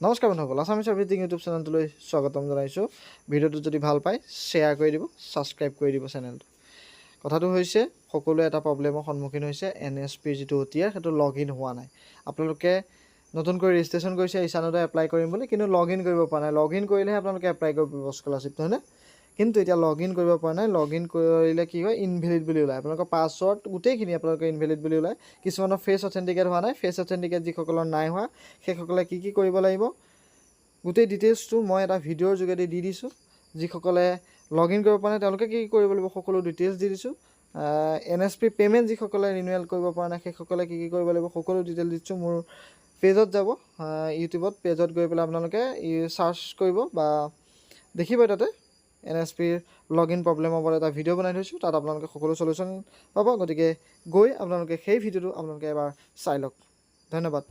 নমস্কাৰ বন্ধুসকল, Assamese everything YouTube চেনেলটোলৈ স্বাগতম জনাইছোঁ। ভিডিঅ'টো যদি ভাল পায় শ্বেয়াৰ কৰি দিব, ছাবস্ক্ৰাইব কৰি দিব চেনেলটো। কথাটো হৈছে সকলোৱে এটা প্ৰব্লেমৰ সন্মুখীন হৈছে, NSPৰ যিটো OTR সেইটো লগ ইন হোৱা নাই। আপোনালোকে নতুনকৈ ৰেজিষ্ট্ৰেশ্যন কৰিছে ইছানোতে এপ্লাই কৰিম বুলি, কিন্তু লগ ইন কৰিব পৰা নাই। লগ ইন কৰিলেহে আপোনালোকে এপ্লাই কৰিব পাৰিব স্কলাৰশ্বিপ, হয়নে? কিন্তু এতিয়া লগ ইন কৰিব পৰা নাই। লগ ইন কৰিলে কি হয়, ইনভেলিড বুলি ওলায়। আপোনালোকৰ পাছৱৰ্ড গোটেইখিনি আপোনালোকৰ ইনভেলিড বুলি ওলায়। কিছুমানৰ ফেচ অথেণ্টিকেট হোৱা নাই। ফেচ অথেণ্টিকেট যিসকলৰ নাই হোৱা সেইসকলে কি কৰিব লাগিব, গোটেই ডিটেইলছটো মই এটা ভিডিঅ'ৰ যোগেদি দি দিছোঁ। যিসকলে লগ ইন কৰিব পৰা নাই তেওঁলোকে কি কৰিব লাগিব সকলো ডিটেইলছ দি দিছোঁ। NSP পে'মেণ্ট যিসকলে ৰিনিউৱেল কৰিব পৰা নাই সেইসকলে কি কৰিব লাগিব সকলো ডিটেইল দিছোঁ। মোৰ পেজত যাব, ইউটিউবত পেজত গৈ পেলাই আপোনালোকে চাৰ্চ কৰিব বা দেখিব, তাতে NSPৰ লগ ইন প্ৰব্লেমৰ ওপৰত এটা ভিডিঅ' বনাই থৈছোঁ। তাত আপোনালোকে সকলো চলিউশ্যন পাব। গতিকে গৈ আপোনালোকে সেই ভিডিঅ'টো আপোনালোকে এবাৰ চাই লওক। ধন্যবাদ।